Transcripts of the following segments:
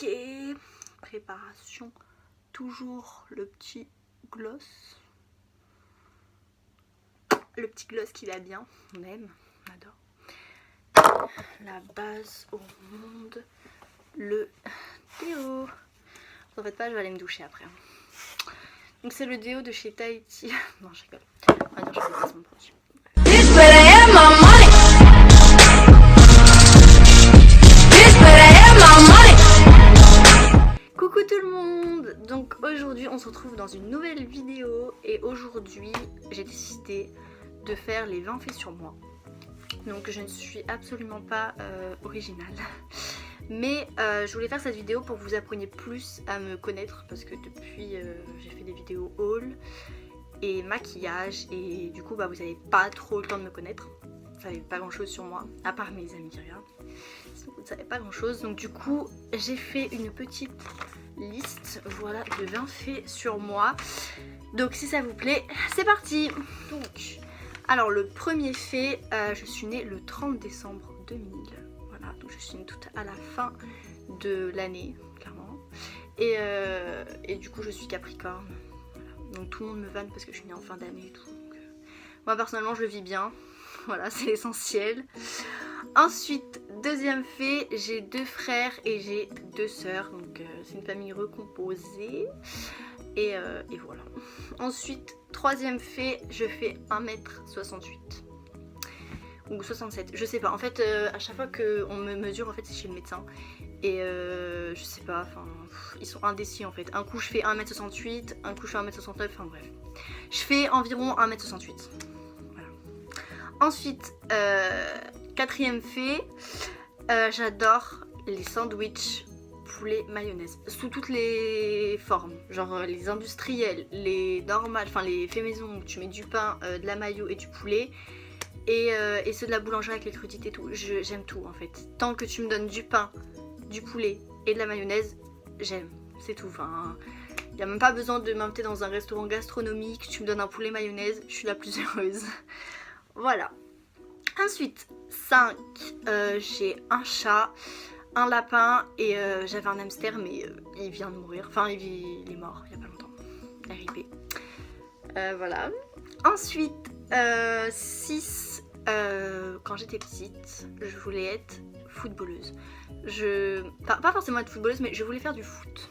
Ok, préparation, toujours le petit gloss. Le petit gloss qui va bien, on aime, on adore. La base au monde, le déo. En fait pas, je vais aller me doucher après. Donc c'est le déo de chez Tahiti. Non, je rigole. On va dire que je fais pas mon produit. Coucou tout le monde. Donc aujourd'hui on se retrouve dans une nouvelle vidéo. Et aujourd'hui j'ai décidé de faire les 20 faits sur moi. Donc je ne suis absolument pas originale. Mais je voulais faire cette vidéo pour que vous appreniez plus à me connaître. Parce que depuis j'ai fait des vidéos haul et maquillage. Et du coup bah, vous n'avez pas trop le temps de me connaître. Vous savez pas grand chose sur moi, à part mes amis qui regardent. Sinon vous ne savez pas grand chose. Donc du coup j'ai fait une petite liste, voilà, de 20 faits sur moi. Donc si ça vous plaît, c'est parti. Donc, alors le premier fait, je suis née le 30 décembre 2000. Voilà, donc je suis née toute à la fin de l'année, clairement. Et du coup je suis Capricorne. Voilà. Donc tout le monde me vanne parce que je suis née en fin d'année et tout. Donc, moi personnellement je le vis bien. Voilà, c'est l'essentiel. Ensuite, deuxième fait, j'ai 2 frères et j'ai 2 sœurs. Donc c'est une famille recomposée. Et voilà. Ensuite, troisième fait, je fais 1m68. Ou 67, je sais pas. En fait, à chaque fois qu'on me mesure, en fait, c'est chez le médecin. Et je sais pas, enfin, ils sont indécis en fait. Un coup, je fais 1m68, un coup, je fais 1m69, enfin bref. Je fais environ 1m68. Ensuite, quatrième fait, j'adore les sandwichs poulet mayonnaise sous toutes les formes, genre les industriels, les normales, enfin les faits maison où tu mets du pain, de la mayo et du poulet, et ceux de la boulangerie avec les crudités et tout. J'aime tout en fait. Tant que tu me donnes du pain, du poulet et de la mayonnaise, j'aime, c'est tout. Enfin, il n'y a même pas besoin de m'inviter dans un restaurant gastronomique, tu me donnes un poulet mayonnaise, je suis la plus heureuse. Voilà. Ensuite, 5, j'ai un chat, un lapin et j'avais un hamster mais il vient de mourir. Enfin, il est mort il n'y a pas longtemps. RIP. Voilà. Ensuite, 6, quand j'étais petite, je voulais être footballeuse. Pas forcément être footballeuse, mais je voulais faire du foot.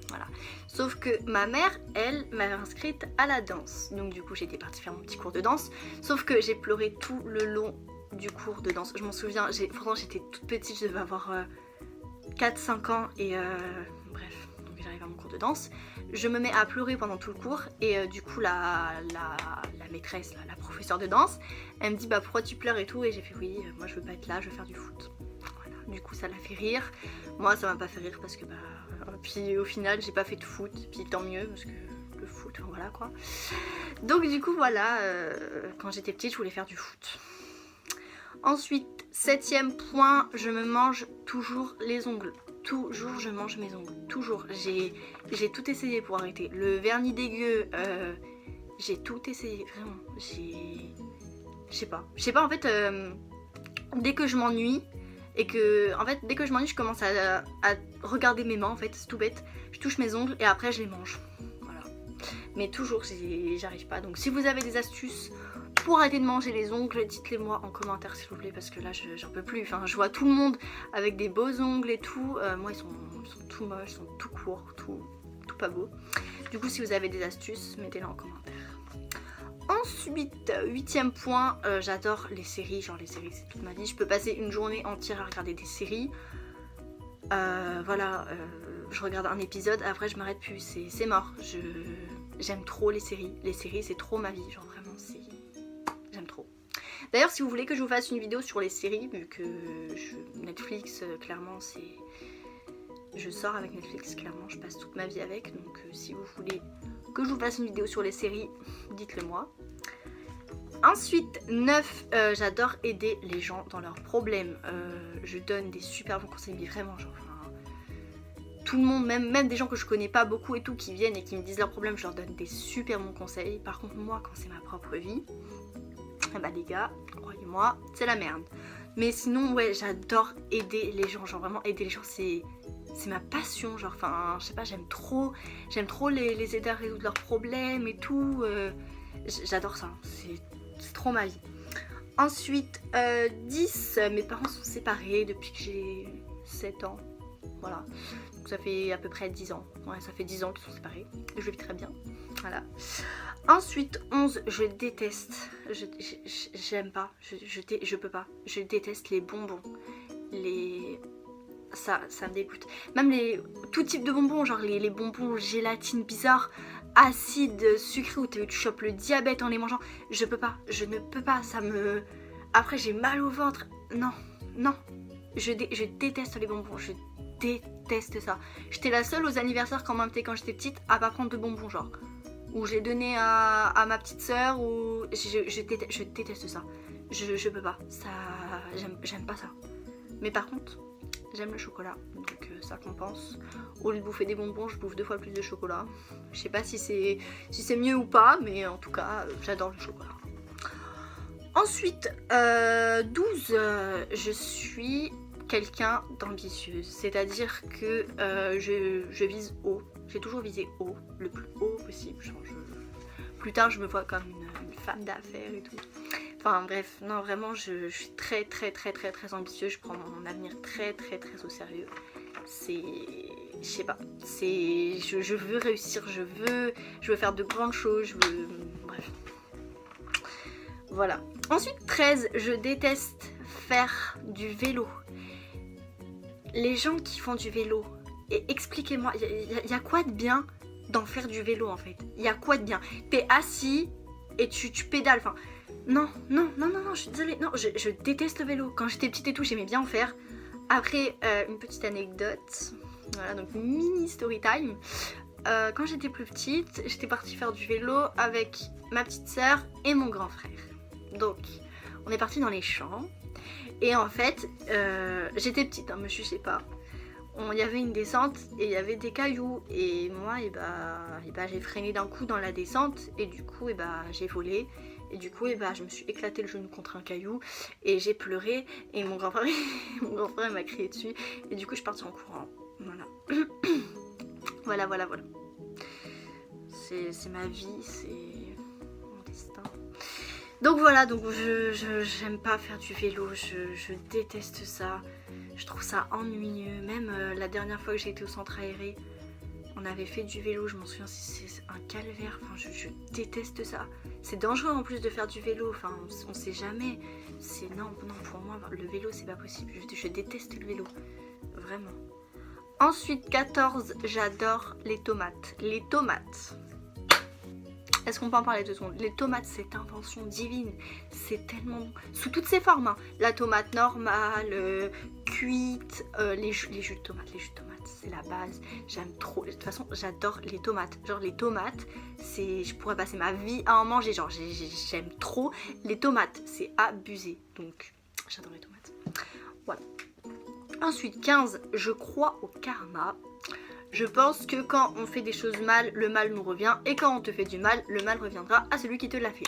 Voilà. Sauf que ma mère, elle, m'avait inscrite à la danse. Donc du coup j'étais partie faire mon petit cours de danse. Sauf que j'ai pleuré tout le long du cours de danse. Je m'en souviens, pourtant j'étais toute petite, je devais avoir 4-5 ans. Et bref, donc j'arrive à mon cours de danse. Je me mets à pleurer pendant tout le cours. Et du coup la maîtresse, la professeure de danse, elle me dit bah pourquoi tu pleures et tout. Et j'ai fait oui, moi je veux pas être là, je veux faire du foot. Du coup ça l'a fait rire. Moi ça m'a pas fait rire parce que bah... Puis au final j'ai pas fait de foot. Puis tant mieux parce que le foot, voilà quoi. Donc du coup voilà, quand j'étais petite je voulais faire du foot. Ensuite, 7ème point, je me mange toujours les ongles. Toujours je mange mes ongles, toujours. J'ai tout essayé pour arrêter. Le vernis dégueu, j'ai tout essayé, vraiment. Je sais pas en fait, dès que je m'ennuie, et que en fait dès que je m'ennuie je commence à regarder mes mains en fait, c'est tout bête. Je touche mes ongles et après je les mange. Voilà. Mais toujours j'arrive pas. Donc si vous avez des astuces pour arrêter de manger les ongles, dites-les moi en commentaire s'il vous plaît. Parce que là j'en peux plus. Enfin je vois tout le monde avec des beaux ongles et tout. Moi ils sont tout moches, ils sont tout courts, tout pas beaux. Du coup si vous avez des astuces, mettez-les en commentaire. Ensuite, 8ème point, j'adore les séries, genre les séries c'est toute ma vie. Je peux passer une journée entière à regarder des séries. Voilà, je regarde un épisode, après je m'arrête plus, c'est mort. J'aime trop les séries. Les séries c'est trop ma vie, genre vraiment j'aime trop. D'ailleurs si vous voulez que je vous fasse une vidéo sur les séries, vu que Netflix clairement c'est... Je sors avec Netflix, clairement je passe toute ma vie avec. Donc si vous voulez que je vous fasse une vidéo sur les séries, dites-le moi. Ensuite, 9, j'adore aider les gens dans leurs problèmes. Je donne des super bons conseils, mais vraiment, genre, tout le monde, même des gens que je connais pas beaucoup et tout, qui viennent et qui me disent leurs problèmes, je leur donne des super bons conseils. Par contre, moi, quand c'est ma propre vie, bah les gars, croyez-moi, c'est la merde. Mais sinon, ouais, j'adore aider les gens. Genre vraiment aider les gens, c'est ma passion. Genre, enfin, je sais pas, j'aime trop les aider à résoudre leurs problèmes et tout. J'adore ça. C'est trop ma vie. Ensuite, 10, mes parents sont séparés depuis que j'ai 7 ans. Voilà. Donc ça fait à peu près 10 ans. Ouais, ça fait 10 ans qu'ils sont séparés. Et je vis très bien. Voilà. Ensuite, 11, je déteste. J'aime pas. Je peux pas. Je déteste les bonbons. Ça me dégoûte. Même tout type de bonbons, genre les bonbons gélatine bizarres, acides, sucrés, où tu chopes le diabète en les mangeant. Je peux pas. Je ne peux pas. Après, j'ai mal au ventre. Non. Non. Je déteste les bonbons. Je déteste ça. J'étais la seule aux anniversaires quand j'étais petite à pas prendre de bonbons, genre. Ou j'ai donné à ma petite soeur, ou je déteste ça. Je peux pas. Ça, j'aime pas ça. Mais par contre, j'aime le chocolat, donc ça compense. Au lieu de bouffer des bonbons, je bouffe 2 fois plus de chocolat. Je sais pas si c'est mieux ou pas, mais en tout cas, j'adore le chocolat. Ensuite, 12, je suis quelqu'un d'ambitieuse. C'est-à-dire que je vise haut. J'ai toujours visé haut, le plus haut possible. Genre, plus tard, je me vois comme une femme d'affaires et tout. Enfin bref, non vraiment, je suis très ambitieuse. Je prends mon avenir très au sérieux. Je sais pas, je veux réussir, je veux faire de grandes choses, bref. Voilà. Ensuite, 13, je déteste faire du vélo. Les gens qui font du vélo, et expliquez-moi, il y a quoi de bien d'en faire du vélo en fait? Il y a quoi de bien? T'es assis et tu pédales, enfin... Non, je suis désolée, non, je déteste le vélo. Quand j'étais petite et tout, j'aimais bien en faire. Après, une petite anecdote, voilà, donc mini story time. Quand j'étais plus petite, j'étais partie faire du vélo avec ma petite sœur et mon grand frère. Donc, on est parti dans les champs. Et en fait, j'étais petite, hein, me jugez pas. Il y avait une descente et il y avait des cailloux. Et moi, j'ai freiné d'un coup dans la descente. Et du coup, j'ai volé. Et du coup, je me suis éclaté le genou contre un caillou. Et j'ai pleuré. Et mon grand frère m'a crié dessus. Et du coup, je suis partie en courant. Voilà. voilà. C'est ma vie, c'est mon destin. Donc voilà, j'aime pas faire du vélo. Je déteste ça. Je trouve ça ennuyeux. Même la dernière fois que j'ai été au centre aéré, on avait fait du vélo, je m'en souviens, c'est un calvaire, enfin, je déteste ça. C'est dangereux en plus de faire du vélo, enfin on sait jamais. Non, pour moi le vélo c'est pas possible, je déteste le vélo, vraiment. Ensuite 14, j'adore les tomates. Les tomates. Est-ce qu'on peut en parler 2 secondes? Les tomates, c'est invention divine. C'est tellement bon. Sous toutes ses formes. Hein. La tomate normale, cuite, les jus de tomates. Les jus de tomates, c'est la base. J'aime trop. De toute façon, j'adore les tomates. Genre les tomates, je pourrais passer ma vie à en manger. Genre j'aime trop. Les tomates, c'est abusé. Donc j'adore les tomates. Voilà. Ensuite 15, je crois au karma. Je pense que quand on fait des choses mal, le mal nous revient. Et quand on te fait du mal, le mal reviendra à celui qui te l'a fait.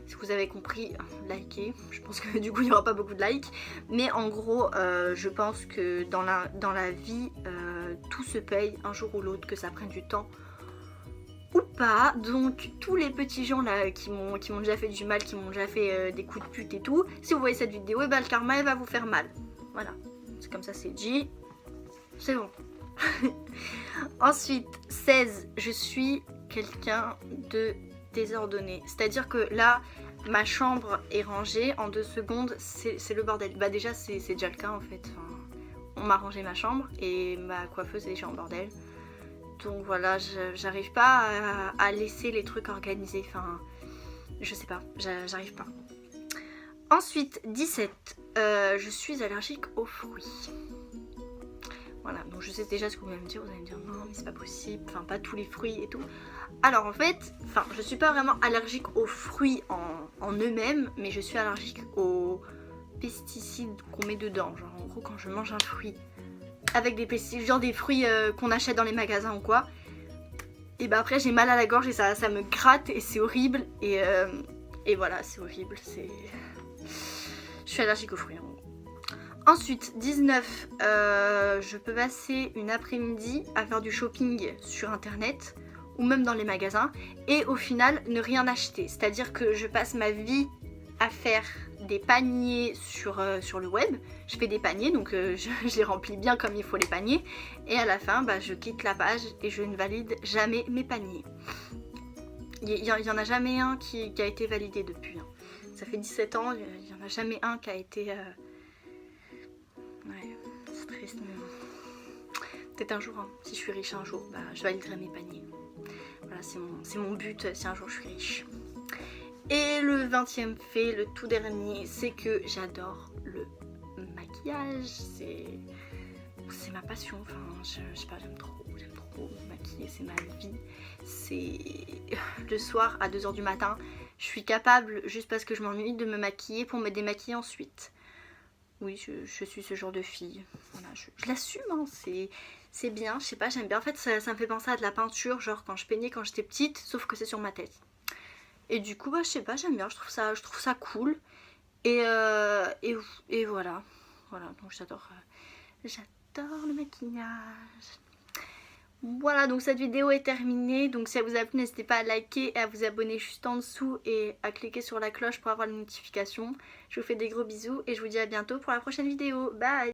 Si vous avez compris, likez. Je pense que du coup il n'y aura pas beaucoup de likes. Mais en gros, je pense que dans la vie, tout se paye un jour ou l'autre, que ça prenne du temps ou pas. Donc tous les petits gens là qui m'ont déjà fait du mal, qui m'ont déjà fait des coups de pute et tout, si vous voyez cette vidéo, le karma il va vous faire mal. Voilà, c'est comme ça, c'est dit. C'est bon. Ensuite 16, je suis quelqu'un de désordonné, c'est à dire que là ma chambre est rangée en 2 secondes, c'est le bordel. Déjà c'est déjà le cas en fait, enfin, on m'a rangé ma chambre et ma coiffeuse est déjà en bordel, donc voilà, j'arrive pas à laisser les trucs organisés, enfin je sais pas, j'arrive pas. Ensuite 17, je suis allergique aux fruits. Voilà, donc je sais déjà ce que vous allez me dire non mais c'est pas possible, enfin pas tous les fruits et tout. Alors en fait, je suis pas vraiment allergique aux fruits en eux-mêmes, mais je suis allergique aux pesticides qu'on met dedans. Genre en gros quand je mange un fruit avec des pesticides, genre des fruits qu'on achète dans les magasins ou quoi, et après j'ai mal à la gorge et ça me gratte et c'est horrible et voilà, c'est horrible, Je suis allergique aux fruits en gros. Ensuite, 19, je peux passer une après-midi à faire du shopping sur internet ou même dans les magasins et au final ne rien acheter. C'est-à-dire que je passe ma vie à faire des paniers sur le web. Je fais des paniers, donc je les remplis bien comme il faut les paniers. Et à la fin, je quitte la page et je ne valide jamais mes paniers. Il y en a jamais un qui a été validé depuis. Hein. Ça fait 17 ans, il n'y en a jamais un qui a été... Ouais, c'est triste. Peut-être un jour, hein. Si je suis riche un jour, je validerai mes paniers. Voilà, c'est mon but si un jour je suis riche. Et le 20e fait, le tout dernier, c'est que j'adore le maquillage. C'est ma passion. Enfin, je sais pas, j'aime trop me maquiller, c'est ma vie. C'est le soir à 2 h du matin, je suis capable, juste parce que je m'ennuie, de me maquiller pour me démaquiller ensuite. Oui, je suis ce genre de fille. Voilà, je l'assume, hein, c'est bien, je sais pas, j'aime bien. En fait, ça me fait penser à de la peinture, genre quand je peignais quand j'étais petite, sauf que c'est sur ma tête. Et du coup, je sais pas, j'aime bien, je trouve ça cool. Et voilà. Voilà, donc j'adore le maquillage. Voilà, donc cette vidéo est terminée. Donc si elle vous a plu, n'hésitez pas à liker et à vous abonner juste en dessous et à cliquer sur la cloche pour avoir les notifications. Je vous fais des gros bisous et je vous dis à bientôt pour la prochaine vidéo. Bye!